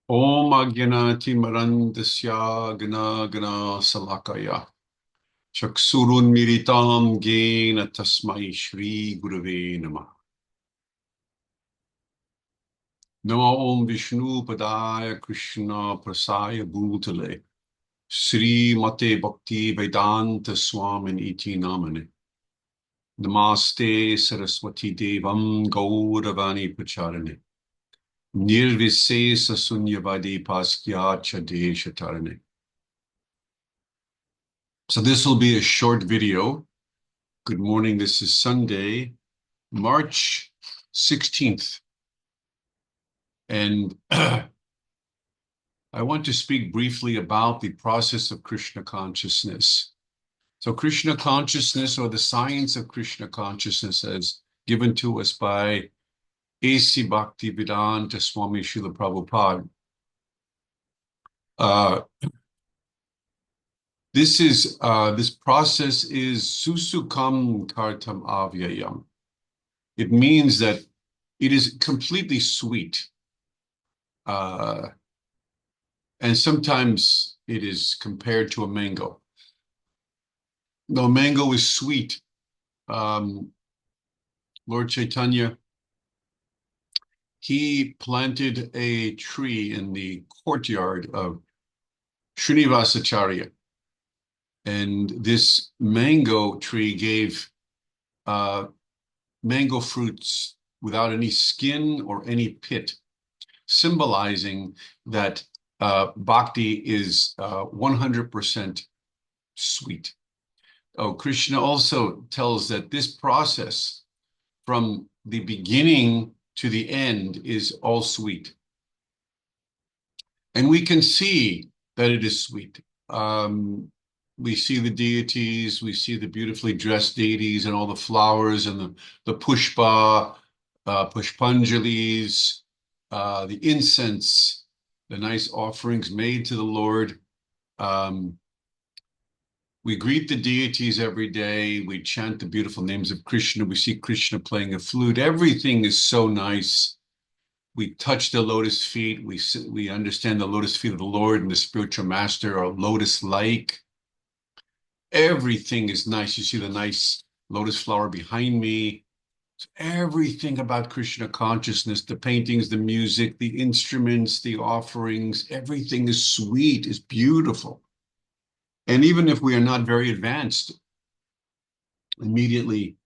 Om Agyanati Marandasya Gana Gana Salakaya Chaksurun Miritam Gena Tasmai Shri Gurave Namah. Namo Om Vishnu Padaya Krishna Prasaya Bhutale Sri Mate Bhakti Vedanta Swamin Iti Namane Namaste Saraswati Devam Gauravani Pacharane Nirvisesa Sunyavadi Paskya Chadesha Tarane. So this will be a short video. Good morning. This is Sunday, March 16th. And I want to speak briefly about the process of Krishna consciousness. So Krishna consciousness, or the science of Krishna consciousness, as given to us by A.C. Bhaktivedanta Swami Srila Prabhupada. This process is susukam kartam avyayam. It means that it is completely sweet. And sometimes it is compared to a mango. No, mango is sweet. Lord Chaitanya, he planted a tree in the courtyard of Srinivasacharya. And this mango tree gave mango fruits without any skin or any pit, symbolizing that bhakti is 100% sweet. Oh, Krishna also tells that this process from the beginning to the end is all sweet. And we can see that it is sweet. We see the deities, we see the beautifully dressed deities and all the flowers and the pushpa, pushpanjalis, the incense, the nice offerings made to the Lord. We greet the deities every day. We chant the beautiful names of Krishna. We see Krishna playing a flute. Everything is so nice. We touch the lotus feet. We understand the lotus feet of the Lord and the spiritual master are lotus-like. Everything is nice. You see the nice lotus flower behind me. Everything about Krishna consciousness, the paintings, the music, the instruments, the offerings, everything is sweet, is beautiful. And even if we are not very advanced, immediately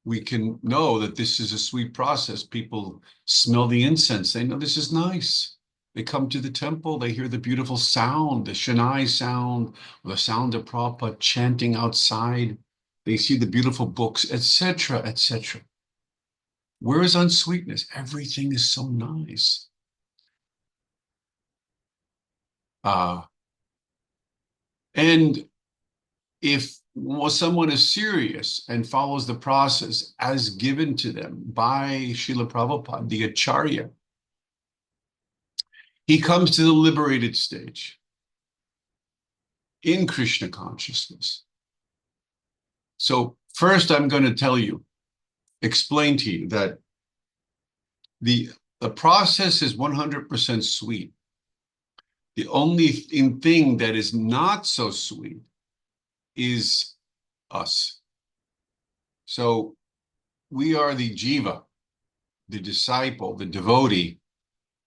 we can know that this is a sweet process. People smell the incense. They know this is nice. They come to the temple. They hear the beautiful sound, the Shania sound, or the sound of Prabhupada chanting outside. They see the beautiful books, etc., etc. Where is unsweetness? Everything is so nice. And if someone is serious and follows the process as given to them by Srila Prabhupada, the Acharya, he comes to the liberated stage in Krishna consciousness. So first I'm going to explain to you that the process is 100% sweet. The only thing that is not so sweet is us. So we are the jiva, the disciple, the devotee,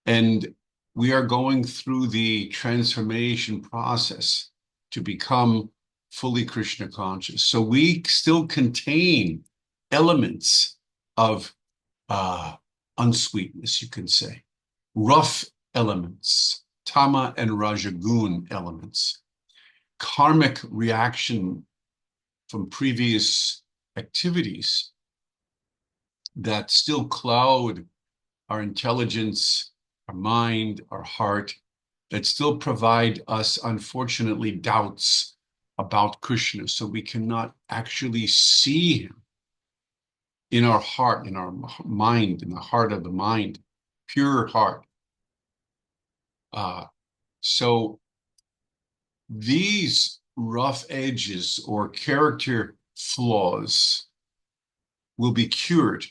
and we are going through the transformation process to become fully Krishna conscious. So we still contain elements of unsweetness, you can say, rough elements, tama and rajagun elements, karmic reaction from previous activities that still cloud our intelligence, our mind, our heart, that still provide us, unfortunately, doubts about Krishna. So we cannot actually see him in our heart, in our mind, in the heart of the mind, pure heart. So these rough edges or character flaws will be cured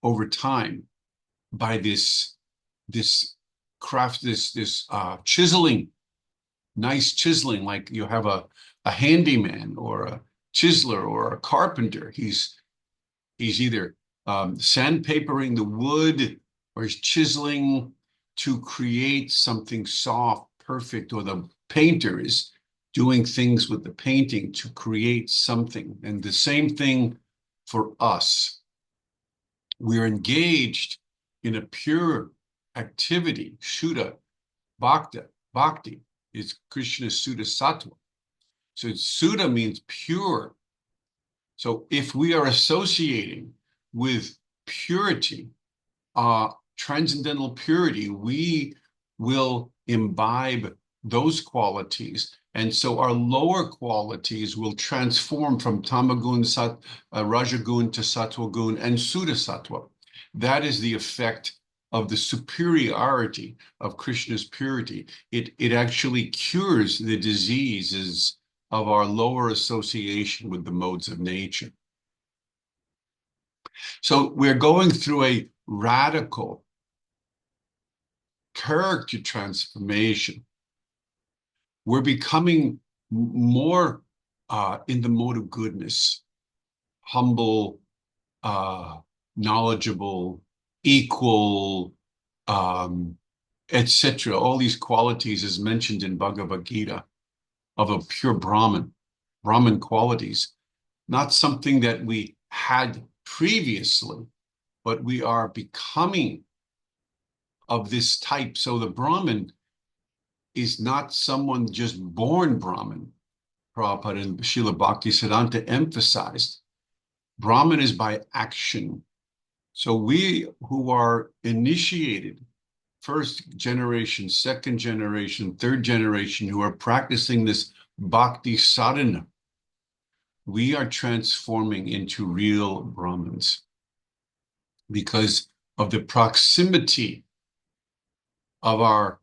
over time by this craft, this chiseling, nice chiseling, like you have a handyman or a chiseler or a carpenter. He's either sandpapering the wood or he's chiseling to create something soft, perfect, or the painter is doing things with the painting to create something. And the same thing for us. We're engaged in a pure activity. Shuddha, bhakti is Krishna's Shuddha Sattva. So Shuddha means pure. So if we are associating with purity, transcendental purity, we will imbibe those qualities. And so our lower qualities will transform from tamagun, rajagun to sattvagun and Shuddha Sattva. That is the effect of the superiority of Krishna's purity. It actually cures the diseases of our lower association with the modes of nature. So we're going through a radical character transformation. We're becoming more in the mode of goodness, humble, knowledgeable, equal, etc. All these qualities as mentioned in Bhagavad Gita of a pure Brahman qualities, not something that we had previously, but we are becoming of this type. So the Brahman is not someone just born Brahman. Prabhupada and Srila Bhaktisiddhanta emphasized. Brahman is by action. So we who are initiated, first generation, second generation, third generation, who are practicing this bhakti sadhana, we are transforming into real Brahmins because of the proximity of our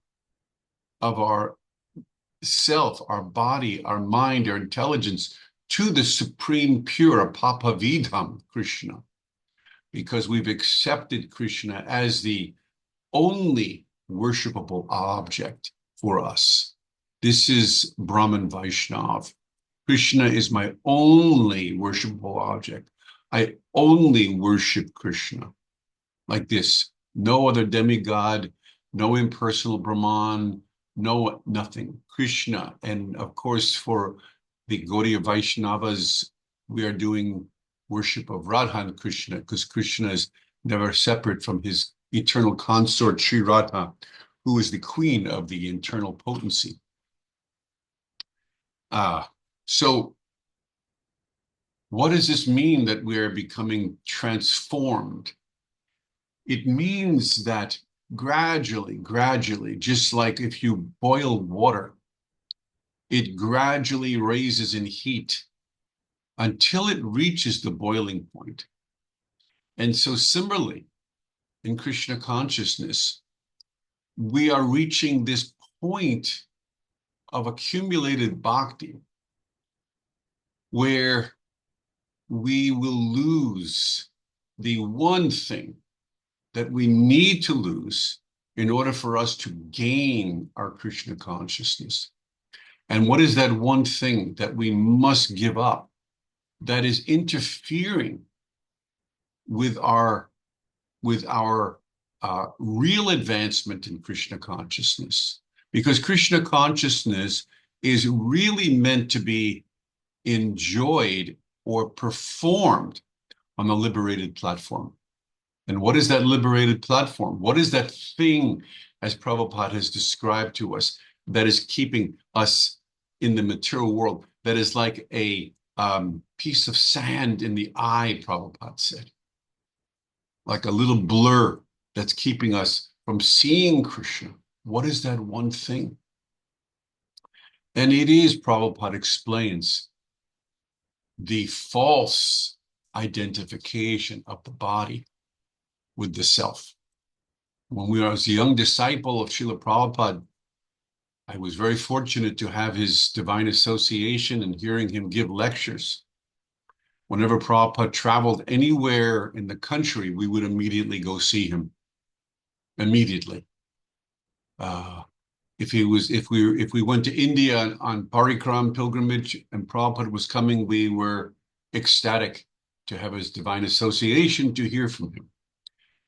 self, our body, our mind, our intelligence to the supreme pure Papavidham Krishna, because we've accepted Krishna as the only worshipable object for us. This is Brahman Vaishnav. Krishna is my only worshipable object. I only worship Krishna like this. No other demigod, no impersonal Brahman, no nothing. Krishna. And of course, for the Gaudiya Vaishnavas, we are doing worship of Radha and Krishna, because Krishna is never separate from his eternal consort, Sri Radha, who is the queen of the internal potency. So what does this mean that we are becoming transformed? It means that gradually, just like if you boil water, it gradually raises in heat until it reaches the boiling point. And so similarly, in Krishna consciousness, we are reaching this point of accumulated bhakti where we will lose the one thing that we need to lose in order for us to gain our Krishna consciousness. And what is that one thing that we must give up that is interfering with our real advancement in Krishna consciousness? Because Krishna consciousness is really meant to be enjoyed or performed on the liberated platform. And what is that liberated platform? What is that thing, as Prabhupada has described to us, that is keeping us in the material world, that is like a piece of sand in the eye, Prabhupada said, like a little blur that's keeping us from seeing Krishna? What is that one thing? And it is, Prabhupada explains, the false identification of the body with the self. When I was a young disciple of Srila Prabhupada, I was very fortunate to have his divine association and hearing him give lectures. Whenever Prabhupada traveled anywhere in the country, we would immediately go see him. Immediately. Uh, if we went to India on Parikram pilgrimage and Prabhupada was coming, we were ecstatic to have his divine association, to hear from him.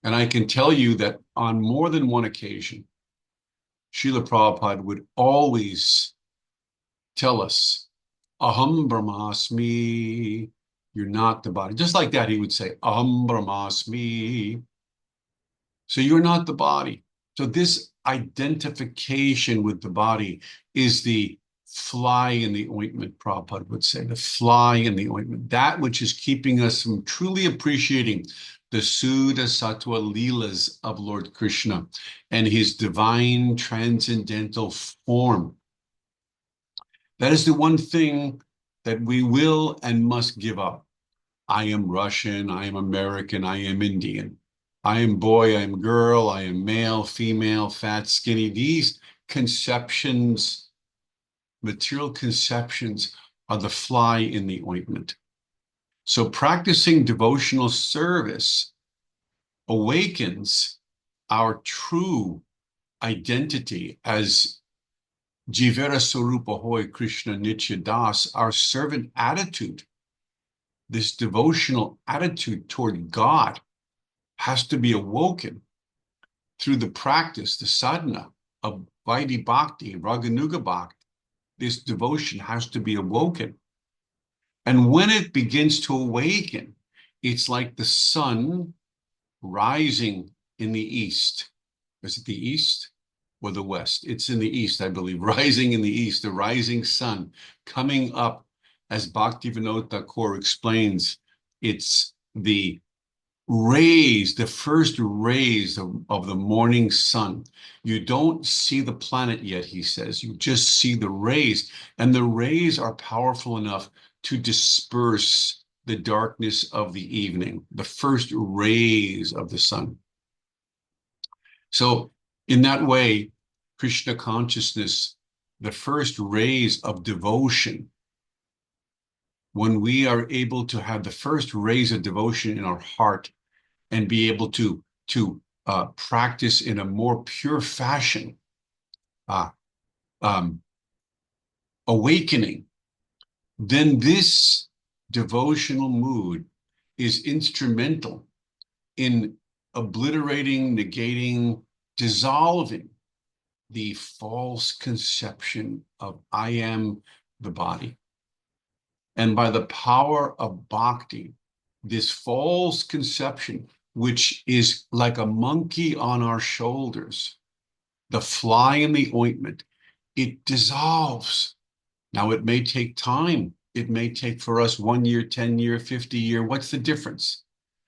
And I can tell you that on more than one occasion, Srila Prabhupada would always tell us, Aham Brahmasmi, you're not the body. Just like that, he would say, Aham Brahmasmi. So you're not the body. So this identification with the body is the fly in the ointment, Prabhupada would say, the fly in the ointment, that which is keeping us from truly appreciating the Suddha Sattva Leelas of Lord Krishna and his divine transcendental form. That is the one thing that we will and must give up. I am Russian, I am American, I am Indian. I am boy, I am girl, I am male, female, fat, skinny. These conceptions, material conceptions, are the fly in the ointment. So practicing devotional service awakens our true identity as Jivera Sarupa Hoy Krishna Nitya Das, our servant attitude. This devotional attitude toward God has to be awoken through the practice, the sadhana of Vaidhi Bhakti, Raganuga Bhakti. This devotion has to be awoken. And when it begins to awaken, it's like the sun rising in the east. Is it the east or the west? It's in the east, I believe. Rising in the east, the rising sun coming up, as Bhaktivinoda Thakur explains, it's the rays, the first rays of the morning sun. You don't see the planet yet, he says. You just see the rays. And the rays are powerful enough to disperse the darkness of the evening, the first rays of the sun. So in that way, Krishna consciousness, the first rays of devotion, when we are able to have the first rays of devotion in our heart and be able to practice in a more pure fashion, awakening, then this devotional mood is instrumental in obliterating, negating, dissolving the false conception of I am the body. And by the power of bhakti, this false conception, which is like a monkey on our shoulders, the fly in the ointment, it dissolves. Now, it may take time. It may take for us 1 year, 10 year, 50 year. What's the difference?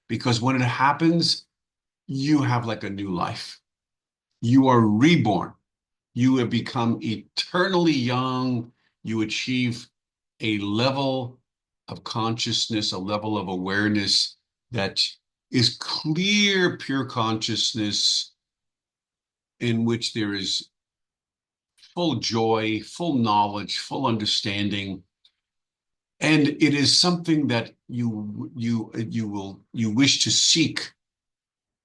Because when it happens, you have like a new life. You are reborn. You have become eternally young. You achieve a level of consciousness, a level of awareness that is clear, pure consciousness in which there is full joy, full knowledge, full understanding. And it is something that you wish to seek.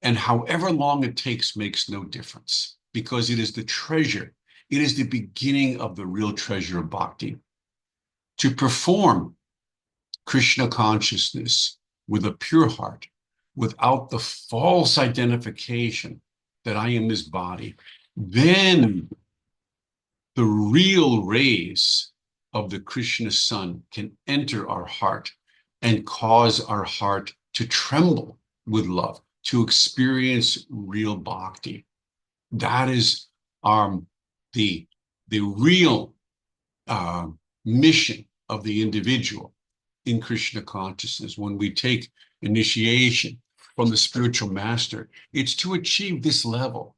And however long it takes makes no difference, because it is the treasure. It is the beginning of the real treasure of bhakti. To perform Krishna consciousness with a pure heart, without the false identification that I am this body, then the real rays of the Krishna sun can enter our heart and cause our heart to tremble with love, to experience real bhakti. That is the real mission of the individual in Krishna consciousness. When we take initiation from the spiritual master, it's to achieve this level,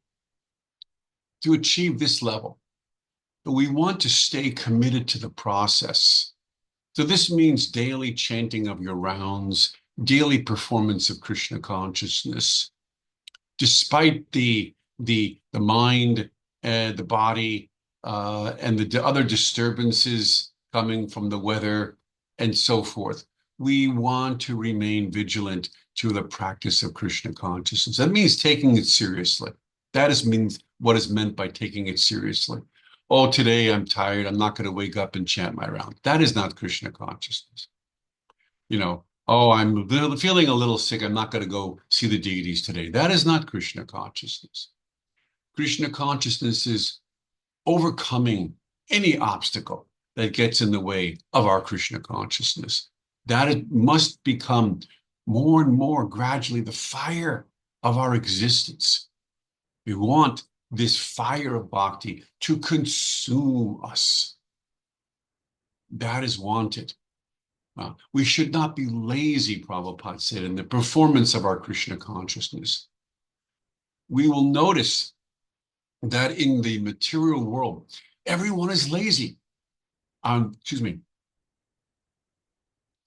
to achieve this level. But we want to stay committed to the process. So this means daily chanting of your rounds, daily performance of Krishna consciousness, despite the mind, the body, and the other disturbances coming from the weather and so forth. We want to remain vigilant to the practice of Krishna consciousness. That means taking it seriously. Means what is meant by taking it seriously. Oh, today I'm tired. I'm not going to wake up and chant my round. That is not Krishna consciousness. Oh, I'm feeling a little sick. I'm not going to go see the deities today. That is not Krishna consciousness. Krishna consciousness is overcoming any obstacle that gets in the way of our Krishna consciousness. That it must become more and more gradually the fire of our existence. We want this fire of bhakti to consume us. That is wanted. We should not be lazy, Prabhupada said, in the performance of our Krishna consciousness. We will notice that in the material world, everyone is lazy. Excuse me.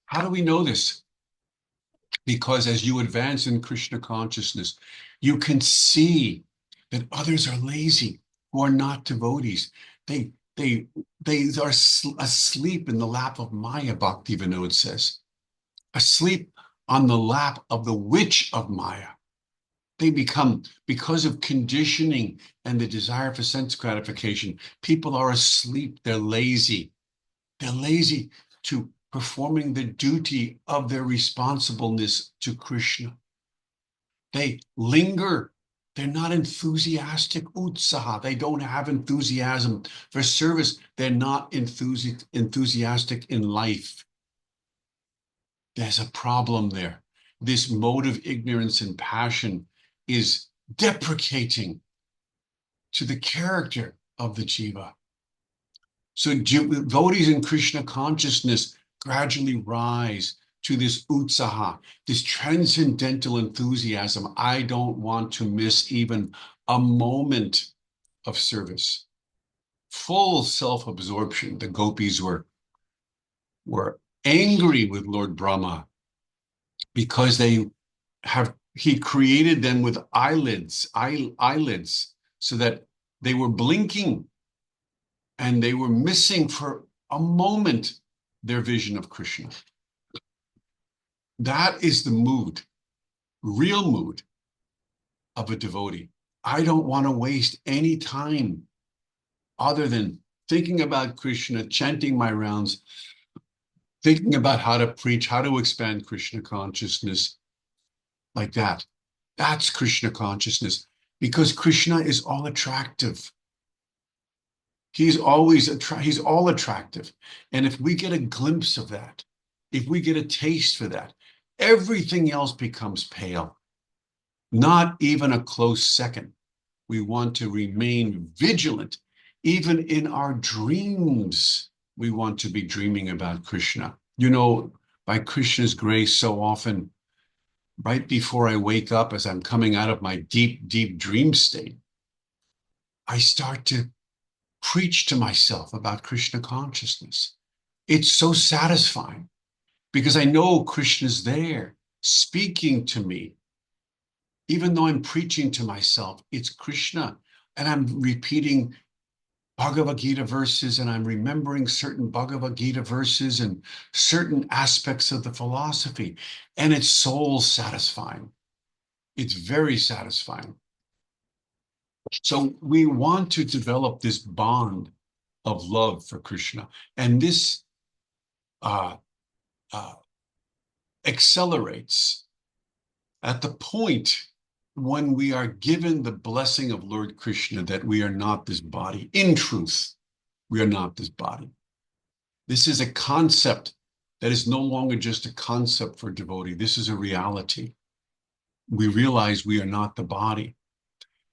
How do we know this? Because as you advance in Krishna consciousness, you can see that others are lazy who are not devotees. They are asleep in the lap of Maya, Bhaktivinoda says, asleep on the lap of the witch of Maya. They become, because of conditioning and the desire for sense gratification, people are asleep. They're lazy. They're lazy to performing the duty of their responsibleness to Krishna. They linger. They're not enthusiastic. Utsaha. They don't have enthusiasm for service. They're not enthusiastic in life. There's a problem there. This mode of ignorance and passion is deprecating to the character of the jiva. So devotees in Krishna consciousness gradually rise to this utsaha, this transcendental enthusiasm. I don't want to miss even a moment of service. Full self-absorption. The gopis were angry with Lord Brahma because he created them with eyelids, so that they were blinking and they were missing for a moment their vision of Krishna. That is the mood, real mood of a devotee. I don't want to waste any time other than thinking about Krishna, chanting my rounds, thinking about how to preach, how to expand Krishna consciousness, like that. That's Krishna consciousness, because Krishna is all attractive. He's all attractive. And if we get a glimpse of that, if we get a taste for that, everything else becomes pale. Not even a close second. We want to remain vigilant. Even in our dreams, we want to be dreaming about Krishna. By Krishna's grace, so often, right before I wake up, as I'm coming out of my deep, deep dream state, I start to preach to myself about Krishna consciousness. It's so satisfying because I know Krishna's there speaking to me. Even though I'm preaching to myself, it's Krishna, and I'm repeating Bhagavad Gita verses, and I'm remembering certain Bhagavad Gita verses and certain aspects of the philosophy, and it's soul satisfying. It's very satisfying. So we want to develop this bond of love for Krishna, and this accelerates at the point when we are given the blessing of Lord Krishna that we are not this body. In truth, we are not this body. This is a concept that is no longer just a concept for devotee. This is a reality. We realize we are not the body.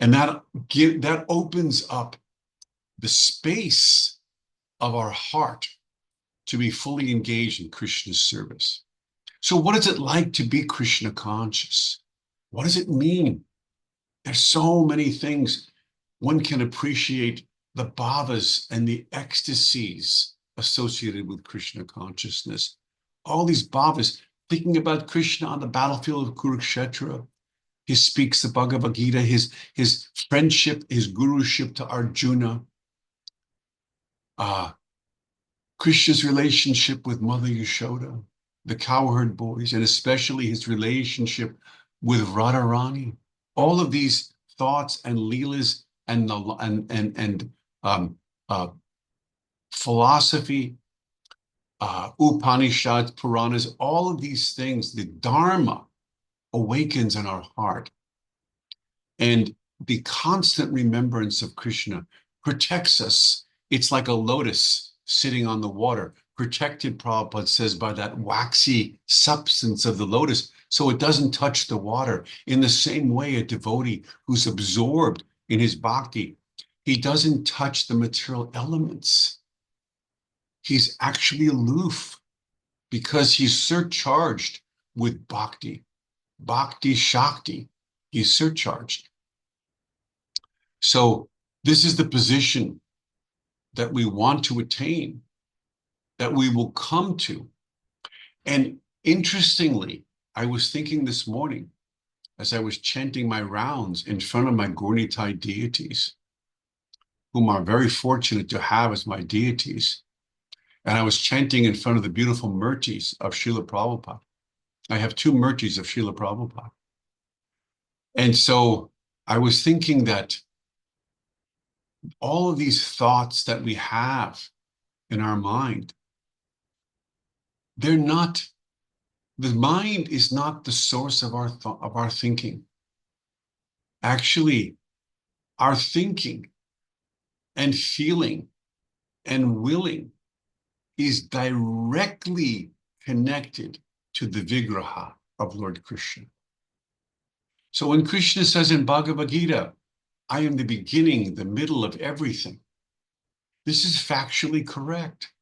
And that opens up the space of our heart to be fully engaged in Krishna's service. So what is it like to be Krishna conscious? What does it mean? There's so many things. One can appreciate the bhavas and the ecstasies associated with Krishna consciousness. All these bhavas, thinking about Krishna on the battlefield of Kurukshetra. He speaks the Bhagavad Gita, his friendship, his guruship to Arjuna. Krishna's relationship with Mother Yashoda, the cowherd boys, and especially his relationship with Radharani. All of these thoughts and leelas and um, uh, philosophy, Upanishads, Puranas, all of these things, the Dharma awakens in our heart. And the constant remembrance of Krishna protects us. It's like a lotus sitting on the water, protected, Prabhupada says, by that waxy substance of the lotus, so it doesn't touch the water. In the same way, a devotee who's absorbed in his bhakti, he doesn't touch the material elements. He's actually aloof because he's surcharged with bhakti, bhakti shakti. He's surcharged. So this is the position that we want to attain, that we will come to. And interestingly, I was thinking this morning as I was chanting my rounds in front of my Gaura deities, whom are very fortunate to have as my deities. And I was chanting in front of the beautiful murtis of Srila Prabhupada. I have 2 murtis of Srila Prabhupada. And so I was thinking that all of these thoughts that we have in our mind, they're not, the mind is not the source of our thinking. Actually, our thinking and feeling and willing is directly connected to the Vigraha of Lord Krishna. So when Krishna says in Bhagavad Gita, I am the beginning, the middle of everything, this is factually correct.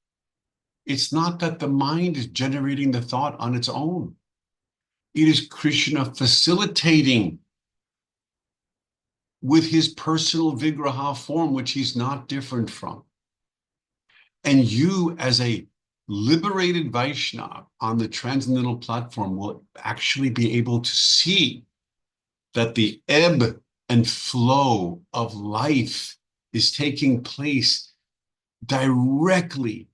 It's not that the mind is generating the thought on its own. It is Krishna facilitating with his personal Vigraha form, which he's not different from. And you, as a liberated Vaishnava on the transcendental platform, will actually be able to see that the ebb and flow of life is taking place directly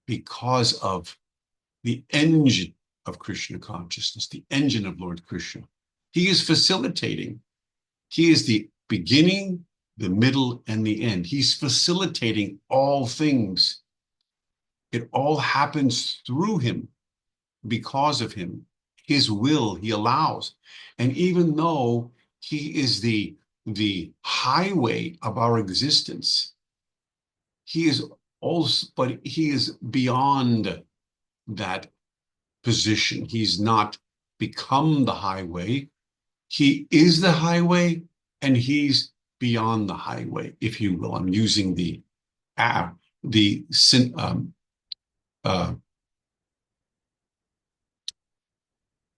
because of the engine of Krishna consciousness, the engine of Lord Krishna. He is facilitating. He is the beginning, the middle, and the end. He's facilitating all things. It all happens through him, because of him. His will, he allows. And even though he is the highway of our existence, he is also, but he is beyond that position. He's not become the highway. He is the highway, and he's beyond the highway, if you will. I'm using the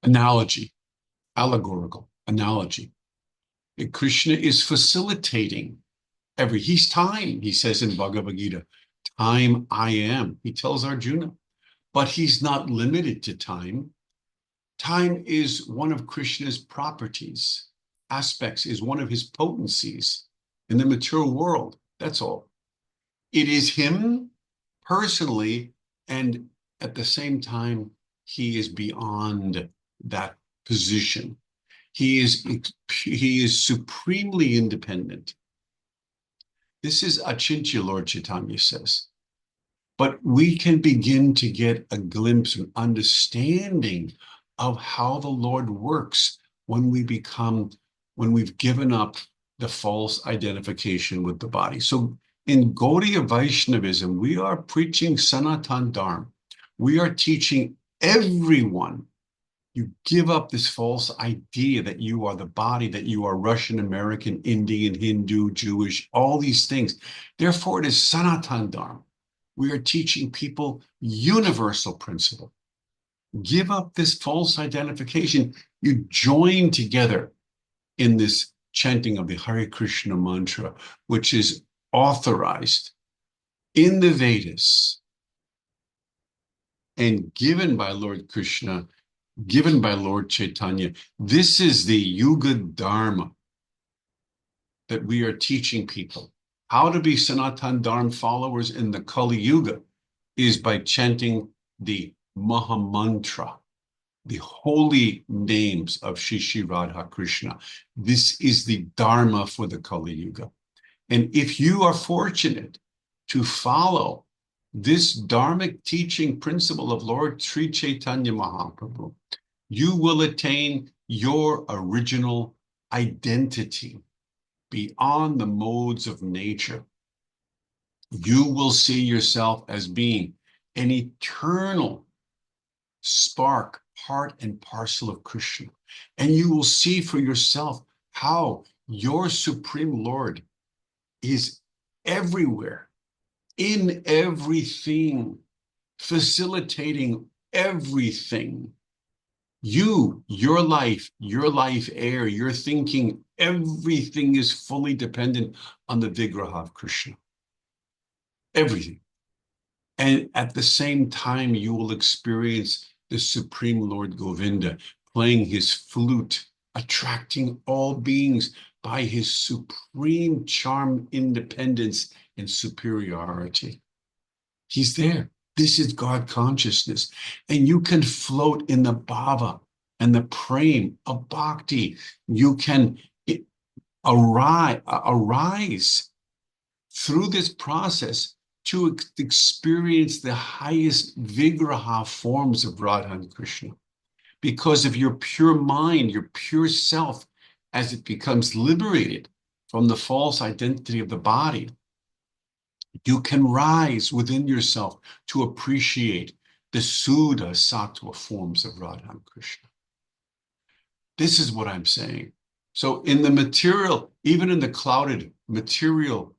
analogy, allegorical analogy. Krishna is facilitating he's time, he says in Bhagavad Gita, time I am. He tells Arjuna, but he's not limited to time. Time is one of Krishna's properties, aspects, is one of his potencies in the material world. That's all. It is him personally, and at the same time, he is beyond that position. He is supremely independent. This is Achintya, Lord Chaitanya says. But we can begin to get a glimpse, an understanding of how the Lord works when we've given up the false identification with the body. So in Gaudiya Vaishnavism, we are preaching Sanatan Dharma. We are teaching everyone, you give up this false idea that you are the body, that you are Russian, American, Indian, Hindu, Jewish, all these things. Therefore, it is Sanatan Dharma. We are teaching people universal principle. Give up this false identification. You join together in this chanting of the Hare Krishna mantra, which is authorized in the Vedas and given by Lord Krishna, given by Lord Chaitanya. This is the Yuga Dharma that we are teaching people. How to be Sanatan Dharma followers in the Kali Yuga is by chanting the Maha Mantra, the holy names of Shri Radha Krishna. This is the Dharma for the Kali Yuga. And if you are fortunate to follow this dharmic teaching principle of Lord Sri Chaitanya Mahaprabhu, you will attain your original identity beyond the modes of nature. You will see yourself as being an eternal spark, part and parcel of Krishna. And you will see for yourself how your Supreme Lord is everywhere, in everything, facilitating everything. Your life air, your thinking, everything is fully dependent on the Vigraha of Krishna. Everything. And at the same time, you will experience the Supreme Lord Govinda playing his flute, attracting all beings by his supreme charm, independence, and superiority. He's there. This is God consciousness. And you can float in the bhava and the prem of bhakti. You can arise through this process to experience the highest vigraha forms of Radha and Krishna. Because of your pure mind, your pure self, as it becomes liberated from the false identity of the body, you can rise within yourself to appreciate the Suddha Sattva forms of Radha and Krishna. This is what I'm saying. So in the material, even in the clouded material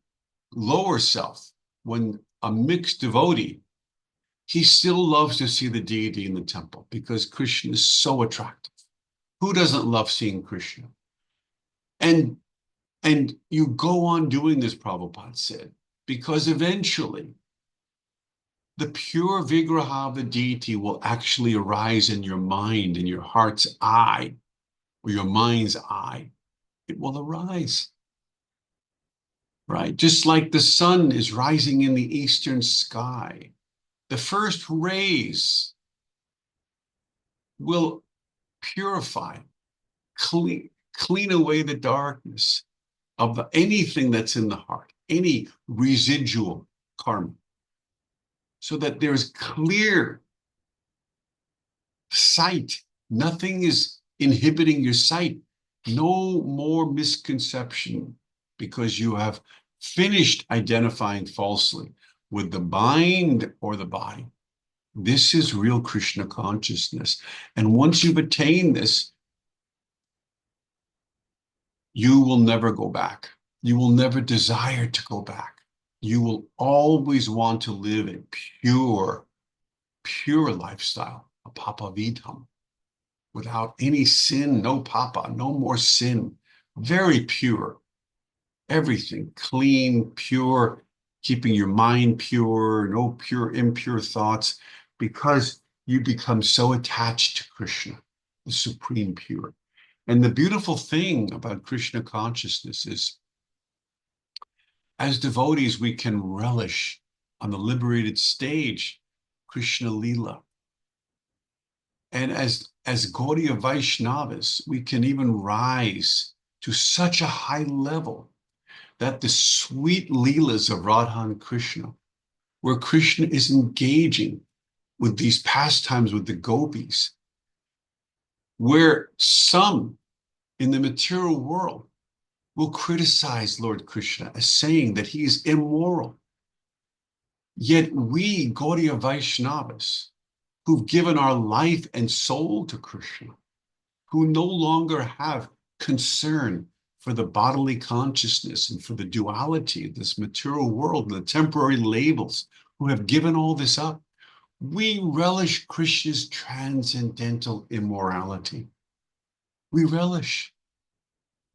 lower self, when a mixed devotee, he still loves to see the deity in the temple because Krishna is so attractive. Who doesn't love seeing Krishna? And you go on doing this, Prabhupada said, because eventually the pure vigraha of the deity will actually arise in your mind, in your heart's eye, or your mind's eye. It will arise, right? Just like the sun is rising in the eastern sky. The first rays will purify, clean away the darkness of anything that's in the heart, any residual karma, so that there's clear sight. Nothing is inhibiting your sight. No more misconception, because you have finished identifying falsely with the mind or the body. This is real Krishna consciousness. And once you've attained this, you will never go back. You will never desire to go back. You will always want to live a pure lifestyle, a papa vidham, without any sin, no papa, no more sin, very pure. Everything clean, pure, keeping your mind pure, no impure thoughts, because you become so attached to Krishna, the supreme pure. And the beautiful thing about Krishna consciousness is, as devotees, we can relish on the liberated stage Krishna Lila. And as Gaudiya Vaishnavas, we can even rise to such a high level that the sweet Leelas of Radha and Krishna, where Krishna is engaging with these pastimes with the gopis, where some in the material world will criticize Lord Krishna as saying that he is immoral. Yet we, Gaudiya Vaishnavas, who've given our life and soul to Krishna, who no longer have concern for the bodily consciousness and for the duality of this material world, the temporary labels, who have given all this up, we relish Krishna's transcendental immorality. We relish,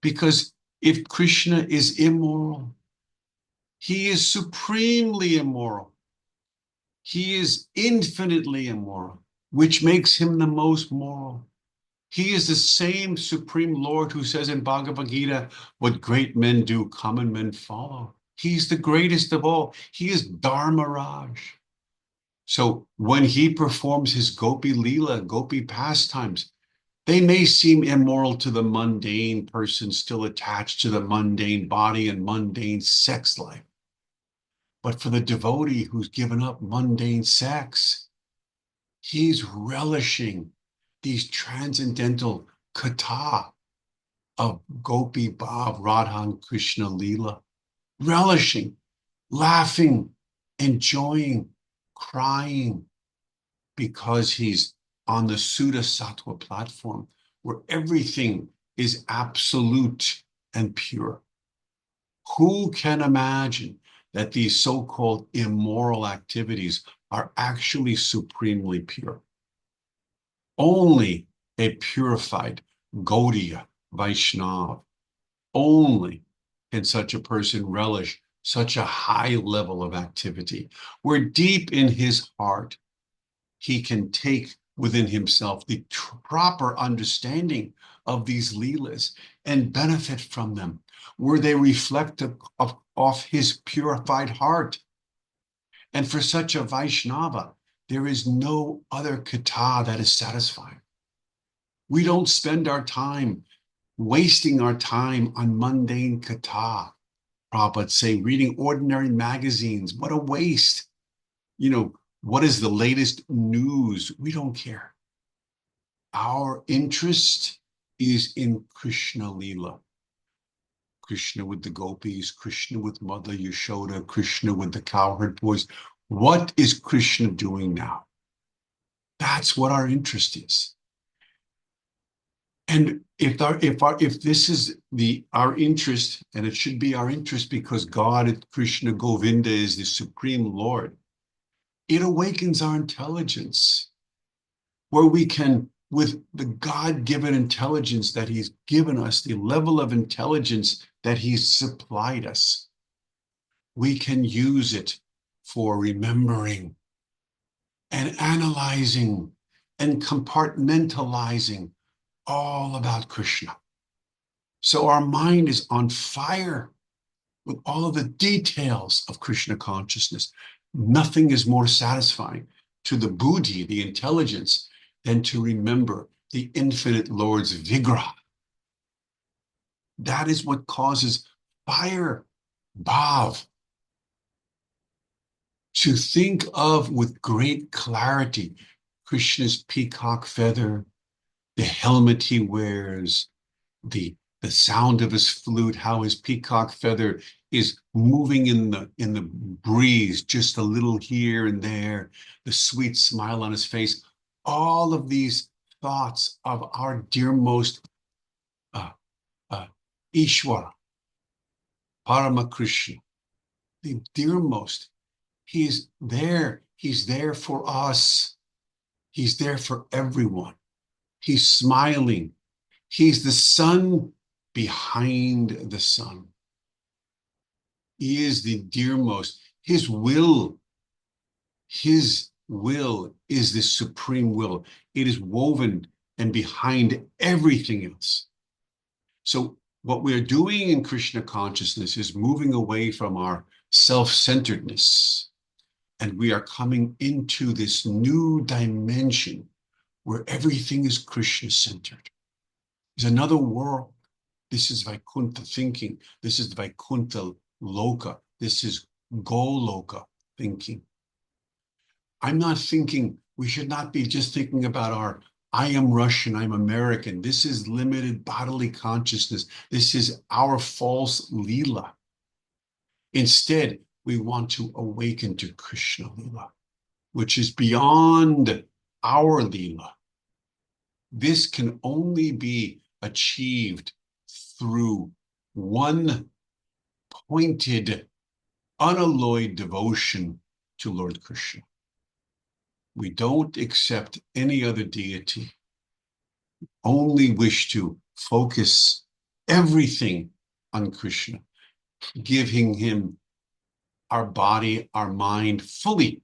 because if Krishna is immoral, he is supremely immoral. He is infinitely immoral, which makes him the most moral. He is the same Supreme Lord who says in Bhagavad Gita, what great men do, common men follow. He's the greatest of all. He is Dharmaraj. So when he performs his Gopi Leela, Gopi pastimes, They may seem immoral to the mundane person still attached to the mundane body and mundane sex life. But for the devotee who's given up mundane sex, he's relishing these transcendental katha of Gopi Bhav, Radha and Krishna Leela, relishing, laughing, enjoying, crying, because he's on the Suddha Sattva platform where everything is absolute and pure. Who can imagine that these so-called immoral activities are actually supremely pure? Only a purified Gaudiya Vaishnava, only can such a person relish such a high level of activity, where deep in his heart he can take within himself the proper understanding of these leelas and benefit from them, where they reflect of his purified heart. And for such a Vaishnava, there is no other katha that is satisfying. We don't spend our time wasting our time on mundane katha. Prabhupada say, reading ordinary magazines, what a waste. What is the latest news? We don't care. Our interest is in Krishna Leela. Krishna with the gopis, Krishna with Mother Yashoda, Krishna with the cowherd boys. What is Krishna doing now? That's what our interest is. And if this is our interest, and it should be our interest because God, Krishna Govinda, is the Supreme Lord, it awakens our intelligence, where we can, with the God-given intelligence that he's given us, the level of intelligence that he's supplied us, we can use it for remembering and analyzing and compartmentalizing all about Krishna. So our mind is on fire with all of the details of Krishna consciousness. Nothing is more satisfying to the buddhi, the intelligence, than to remember the infinite Lord's vigraha. That is what causes fire, bhav, to think of with great clarity Krishna's peacock feather, the helmet he wears, the sound of his flute, how his peacock feather is moving in the breeze, just a little here and there, the sweet smile on his face. All of these thoughts of our dearmost Ishwara, Paramakrishna, the dearmost. He's there. He's there for us. He's there for everyone. He's smiling. He's the sun behind the sun. He is the dearmost. His will is the supreme will. It is woven and behind everything else. So what we are doing in Krishna consciousness is moving away from our self-centeredness, and we are coming into this new dimension where everything is Krishna-centered. There's another world. This is Vaikuntha thinking. This is Vaikuntha Loka. This is Goloka thinking. I'm not thinking, we should not be just thinking about I am Russian, I'm American. This is limited bodily consciousness. This is our false Leela. Instead, we want to awaken to Krishna Leela, which is beyond our Leela. This can only be achieved through one pointed, unalloyed devotion to Lord Krishna. We don't accept any other deity, only wish to focus everything on Krishna, giving him our body, our mind fully.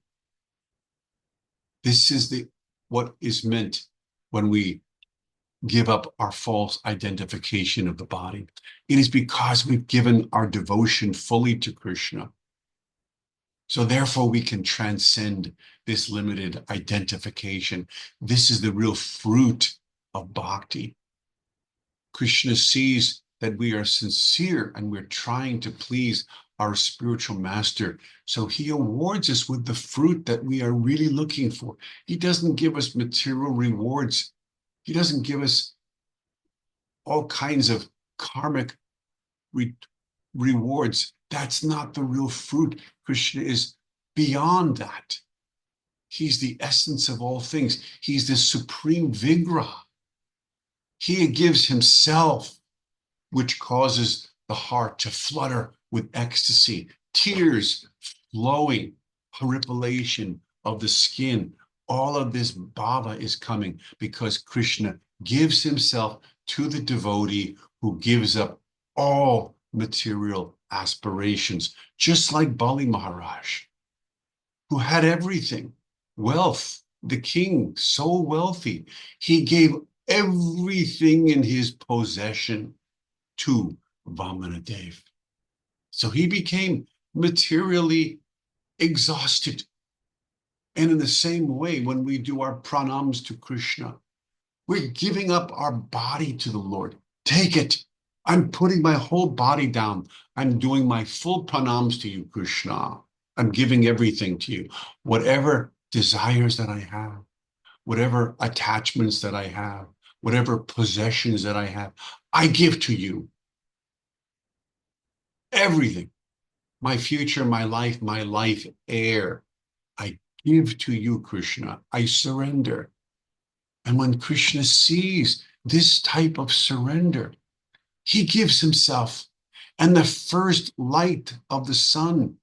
This is what is meant when we give up our false identification of the body. It is because we've given our devotion fully to Krishna. So therefore we can transcend this limited identification. This is the real fruit of bhakti. Krishna sees that we are sincere and we're trying to please our spiritual master. So he awards us with the fruit that we are really looking for. He doesn't give us material rewards. He doesn't give us all kinds of karmic rewards. That's not the real fruit. Krishna is beyond that. He's the essence of all things. He's the supreme Vigraha. He gives himself, which causes the heart to flutter with ecstasy, tears flowing, horripilation of the skin. All of this bhava is coming because Krishna gives himself to the devotee who gives up all material aspirations, just like Bali Maharaj, who had everything, wealth, the king, so wealthy. He gave everything in his possession to Vamanadev. So he became materially exhausted. And in the same way, when we do our pranams to Krishna, we're giving up our body to the Lord. Take it. I'm putting my whole body down. I'm doing my full pranams to you, Krishna. I'm giving everything to you. Whatever desires that I have, whatever attachments that I have, whatever possessions that I have, I give to you. Everything. My future, my life air. I give to you, Krishna. I surrender. And when Krishna sees this type of surrender, he gives himself. And the first light of the sun,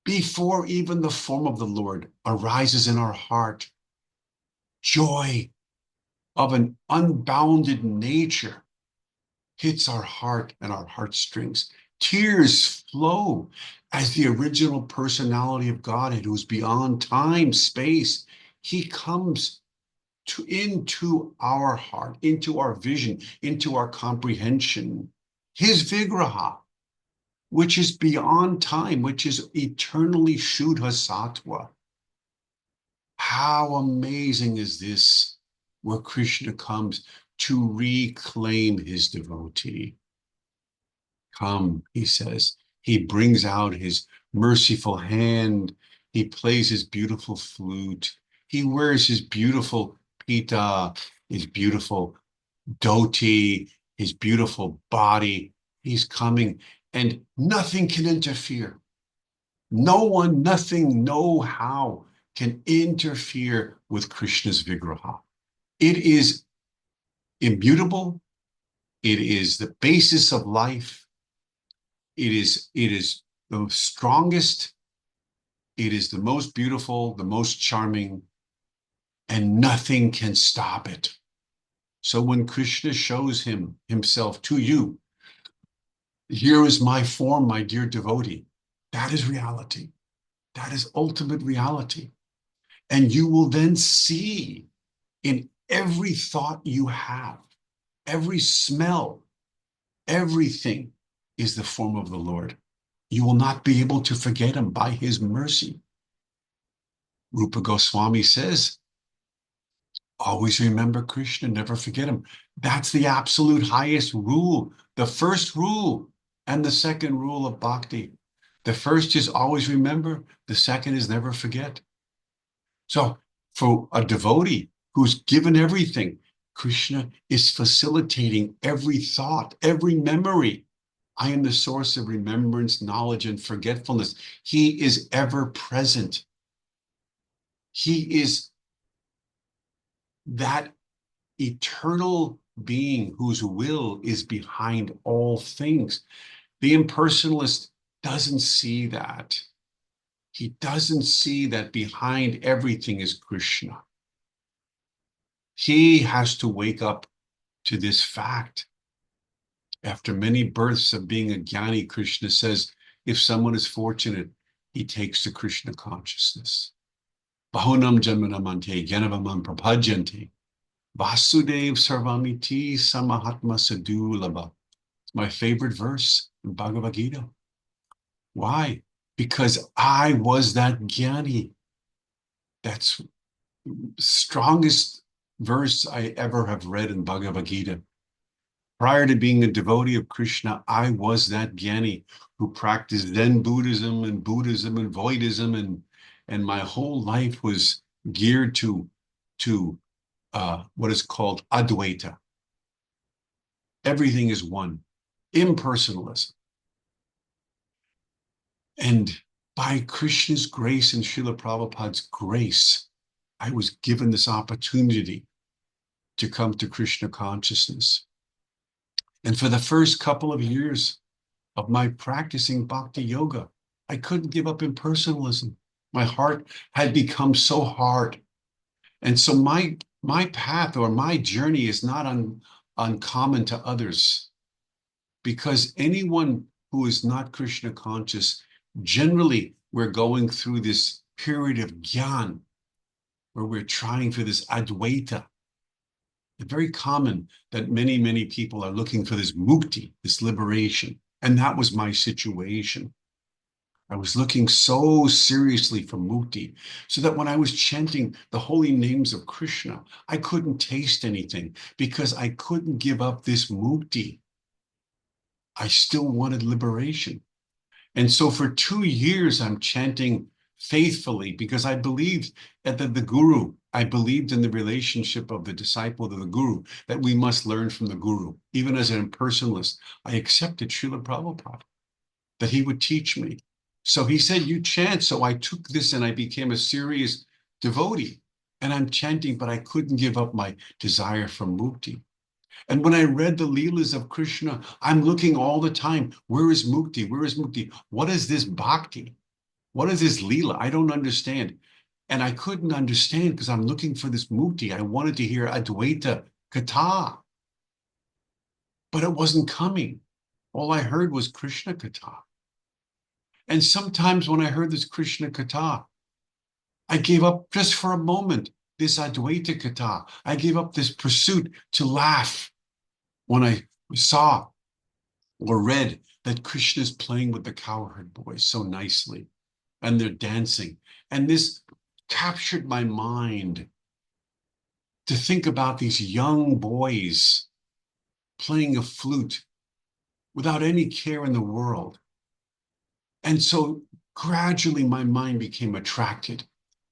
before even the form of the Lord, arises in our heart. Joy of an unbounded nature hits our heart and our heartstrings. Tears flow as the original personality of Godhead, who's beyond time, space. He comes into our heart, into our vision, into our comprehension. His Vigraha, which is beyond time, which is eternally Shuddha Sattva. How amazing is this, where Krishna comes to reclaim his devotee. Come, he says. He brings out his merciful hand. He plays his beautiful flute. He wears his beautiful pita, his beautiful dhoti, his beautiful body. He's coming, and nothing can interfere. No one, nothing, no how can interfere with Krishna's Vigraha. It is immutable. It is the basis of life. It is the strongest. It is the most beautiful, the most charming, and nothing can stop it. So when Krishna shows himself to you, here is my form, my dear devotee. That is reality. That is ultimate reality. And you will then see in every thought you have, every smell, everything is the form of the Lord. You will not be able to forget him by his mercy. Rupa Goswami says, always remember Krishna, never forget him. That's the absolute highest rule, the first rule and the second rule of bhakti. The first is always remember, the second is never forget. So for a devotee who's given everything, Krishna is facilitating every thought, every memory. I am the source of remembrance, knowledge, and forgetfulness. He is ever present. He is that eternal being whose will is behind all things. The impersonalist doesn't see that. He doesn't see that behind everything is Krishna. He has to wake up to this fact. After many births of being a jnani, Krishna says, if someone is fortunate, he takes to Krishna consciousness. Bahunam janmanamante jnanavamam prabhajanti. Vasudev sarvamiti samahatma sadulabha. It's my favorite verse in Bhagavad Gita. Why? Because I was that jnani. That's strongest verse I ever have read in Bhagavad Gita. Prior to being a devotee of Krishna, I was that Jnani who practiced Zen Buddhism and Voidism, and my whole life was geared to what is called Advaita. Everything is one, impersonalism. And by Krishna's grace and Srila Prabhupada's grace, I was given this opportunity to come to Krishna consciousness. And for the first couple of years of my practicing bhakti yoga, I couldn't give up impersonalism. My heart had become so hard. And so my path or my journey is not uncommon to others, because anyone who is not Krishna conscious, generally we're going through this period of jnana where we're trying for this Advaita. It's very common that many people are looking for this mukti, this liberation. And that was my situation. I was looking so seriously for mukti, so that when I was chanting the holy names of Krishna, I couldn't taste anything because I couldn't give up this mukti. I still wanted liberation. And so for 2 years, I'm chanting faithfully because I believed that the guru, I believed in the relationship of the disciple to the guru, that we must learn from the guru. Even as an impersonalist, I accepted Srila Prabhupada, that he would teach me. So he said, you chant. So I took this and I became a serious devotee. And I'm chanting, but I couldn't give up my desire for mukti. And when I read the Leelas of Krishna, I'm looking all the time, where is mukti? Where is mukti? What is this bhakti? What is this Leela? I don't understand. And I couldn't understand because I'm looking for this mukti. I wanted to hear Advaita Katha, but it wasn't coming. All I heard was Krishna Katha. And sometimes when I heard this Krishna Katha, I gave up just for a moment this Advaita Katha. I gave up this pursuit to laugh when I saw or read that Krishna is playing with the cowherd boys so nicely and they're dancing. And this captured my mind to think about these young boys playing a flute without any care in the world. And so gradually my mind became attracted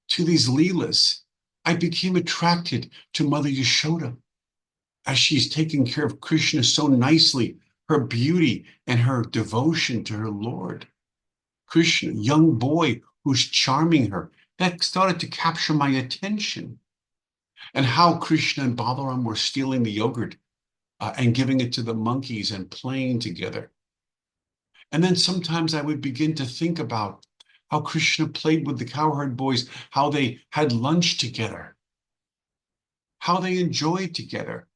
to these Leelas. I became attracted to Mother Yashoda as she's taking care of Krishna so nicely, her beauty and her devotion to her Lord. Krishna, young boy who's charming her, that started to capture my attention. And how Krishna and Balaram were stealing the yogurt and giving it to the monkeys and playing together. And then sometimes I would begin to think about how Krishna played with the cowherd boys, how they had lunch together, how they enjoyed together,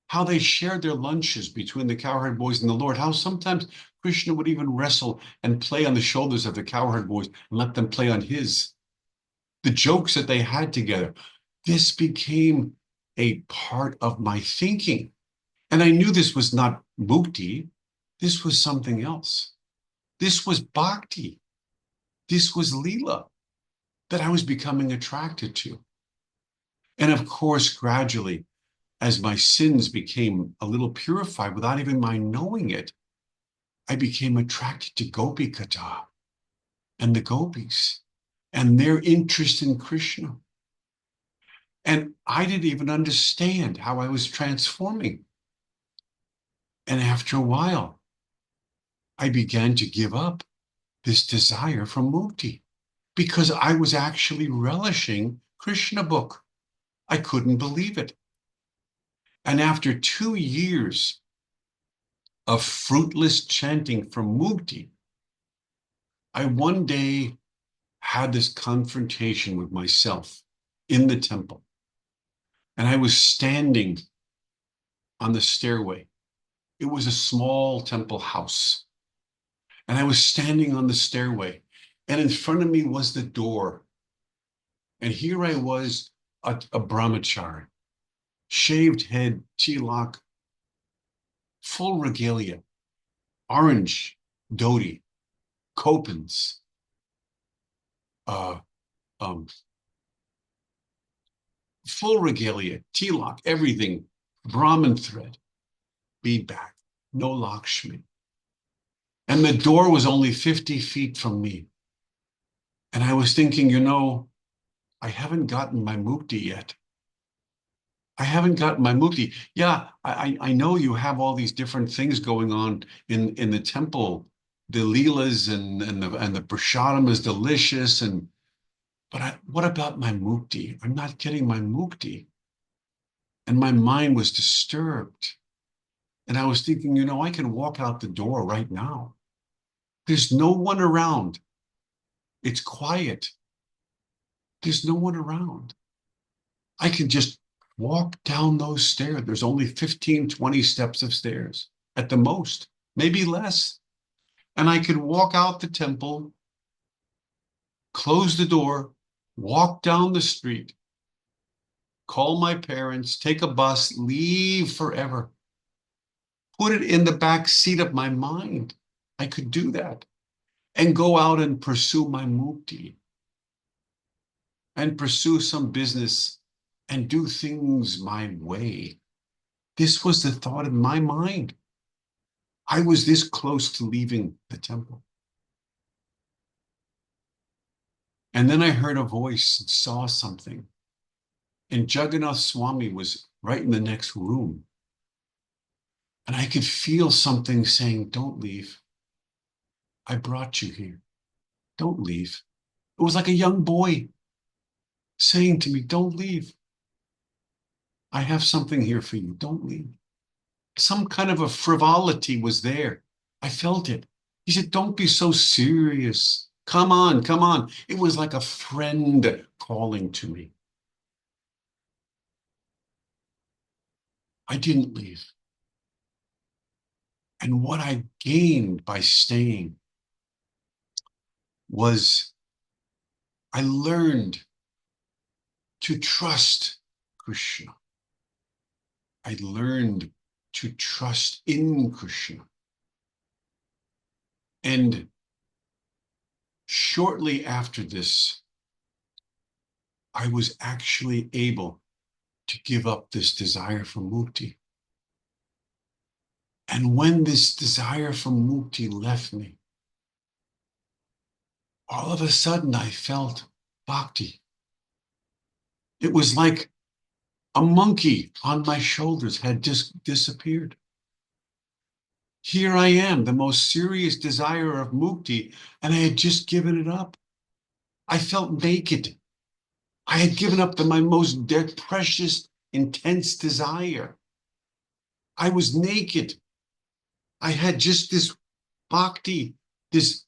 how they shared their lunches between the cowherd boys and the Lord, how sometimes Krishna would even wrestle and play on the shoulders of the cowherd boys and let them play on his. The jokes that they had together, this became a part of my thinking. And I knew this was not mukti, this was something else. This was bhakti. This was Leela that I was becoming attracted to. And of course, gradually, as my sins became a little purified without even my knowing it, I became attracted to Gopi Katha and the gopis and their interest in Krishna. And I didn't even understand how I was transforming. And after a while, I began to give up this desire for mukti because I was actually relishing Krishna book. I couldn't believe it. And after 2 years of fruitless chanting for mukti, I one day had this confrontation with myself in the temple. And I was standing on the stairway. It was a small temple house. And I was standing on the stairway. And in front of me was the door. And here I was, a brahmachari, shaved head, tilak, full regalia, orange dhoti, kopans, uh, um, full regalia, tilak, everything, Brahmin thread, bead bag, no Lakshmi. And the door was only 50 feet from me. And I was thinking, I haven't gotten my mukti yet. I haven't gotten my mukti. Yeah, I know you have all these different things going on in the temple. The leelas and the prasadam is delicious. But what about my mukti? I'm not getting my mukti. And my mind was disturbed. And I was thinking, I can walk out the door right now. There's no one around. It's quiet. There's no one around. I can just walk down those stairs. There's only 15, 20 steps of stairs at the most, maybe less. And I could walk out the temple, close the door, walk down the street, call my parents, take a bus, leave forever, put it in the back seat of my mind. I could do that and go out and pursue my mukti and pursue some business and do things my way. This was the thought in my mind. I was this close to leaving the temple. And then I heard a voice and saw something. And Jagannath Swami was right in the next room. And I could feel something saying, don't leave. I brought you here. Don't leave. It was like a young boy saying to me, don't leave. I have something here for you. Don't leave. Some kind of a frivolity was there. I felt it. He said, don't be so serious. Come on, come on. It was like a friend calling to me. I didn't leave. And what I gained by staying was I learned to trust Krishna. I learned to trust in Krishna. And shortly after this, I was actually able to give up this desire for mukti. And when this desire for mukti left me, all of a sudden I felt bhakti. It was like a monkey on my shoulders had just disappeared. Here I am, the most serious desire of mukti, and I had just given it up. I felt naked. I had given up my most precious, intense desire. I was naked. I had just this bhakti, this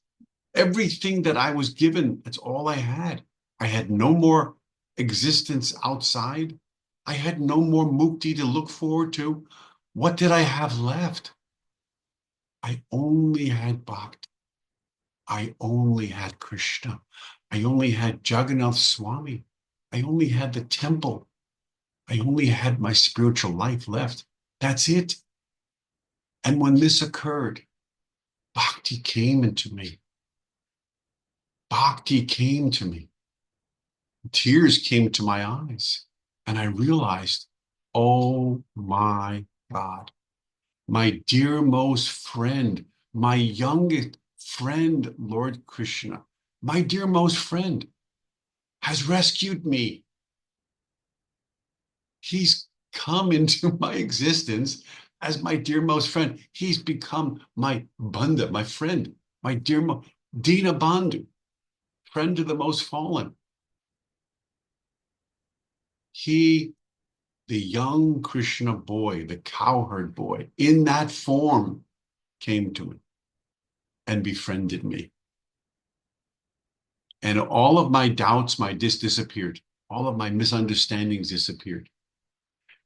everything that I was given. That's all I had. I had no more existence outside. I had no more mukti to look forward to. What did I have left? I only had bhakti. I only had Krishna. I only had Jagannath Swami. I only had the temple. I only had my spiritual life left. That's it. And when this occurred, bhakti came into me. Bhakti came to me. Tears came to my eyes. And I realized, oh my God, my dearmost friend, my youngest friend, Lord Krishna, my dearmost friend has rescued me. He's come into my existence as my dearmost friend. He's become my bandha, my friend, my dearmost Dina Bandhu, friend of the most fallen. He, the young Krishna boy, the cowherd boy, in that form, came to me and befriended me. And all of my doubts, disappeared. All of my misunderstandings disappeared.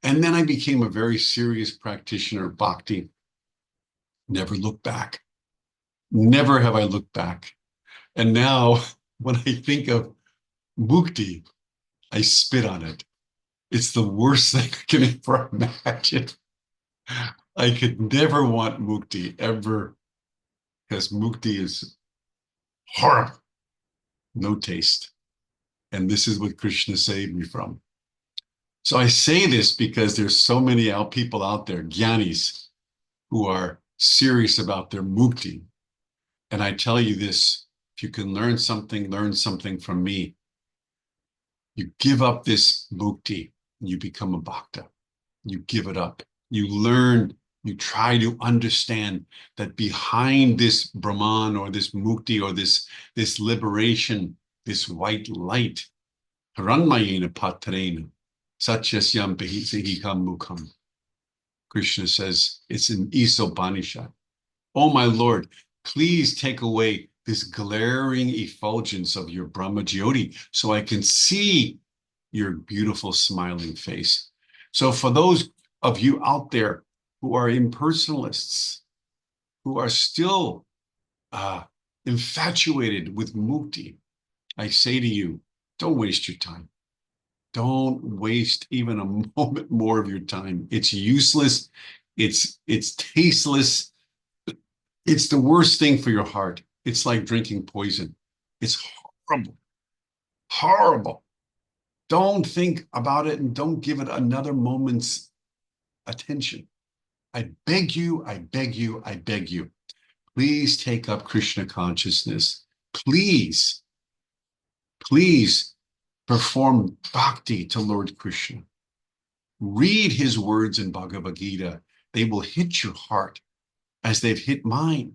And then I became a very serious practitioner of bhakti. Never looked back. Never have I looked back. And now when I think of mukti, I spit on it. It's the worst thing I can ever imagine. I could never want mukti ever, because mukti is horrible, no taste. And this is what Krishna saved me from. So I say this because there's so many people out there, gyanis, who are serious about their mukti. And I tell you this, if you can learn something from me. You give up this mukti, and you become a bhakta. You give it up. You learn, you try to understand that behind this Brahman or this mukti or this liberation, this white light, Haranmayena patrena, Satyasyam Sihikam Mukham. Krishna says, it's in Isopanishad. Oh, my Lord, please take away this glaring effulgence of your Brahma Jyoti so I can see your beautiful smiling face. So for those of you out there who are impersonalists, who are still infatuated with mukti, I say to you, don't waste your time. Don't waste even a moment more of your time. It's useless. It's tasteless. It's the worst thing for your heart. It's like drinking poison. It's horrible, horrible. Don't think about it and don't give it another moment's attention. I beg you, I beg you, I beg you. Please take up Krishna consciousness. Please, please perform bhakti to Lord Krishna. Read his words in Bhagavad Gita. They will hit your heart as they've hit mine.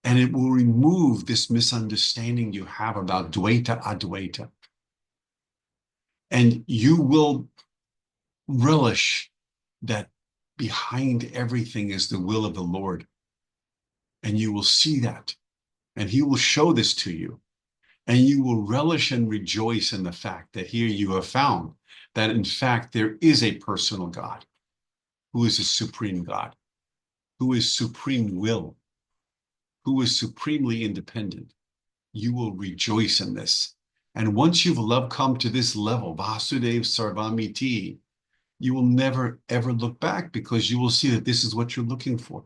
And it will remove this misunderstanding you have about Dvaita Advaita. And you will relish that behind everything is the will of the Lord. And you will see that. And he will show this to you. And you will relish and rejoice in the fact that here you have found that in fact there is a personal God who is a supreme God, who is supreme will, who is supremely independent. You will rejoice in this. And once you've come to this level, Vasudev Sarvamiti, you will never, ever look back because you will see that this is what you're looking for.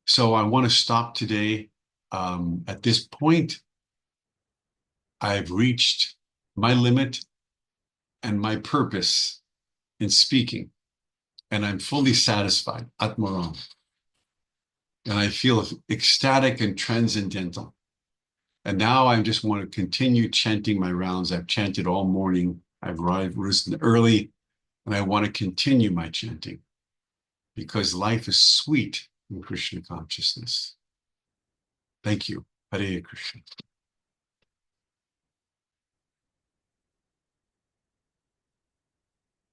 So I want to stop today. At this point, I've reached my limit and my purpose in speaking, and I'm fully satisfied, Atmaram. And I feel ecstatic and transcendental. And now I just want to continue chanting my rounds. I've chanted all morning. I've risen early, and I want to continue my chanting because life is sweet in Krishna consciousness. Thank you. Hare Krishna.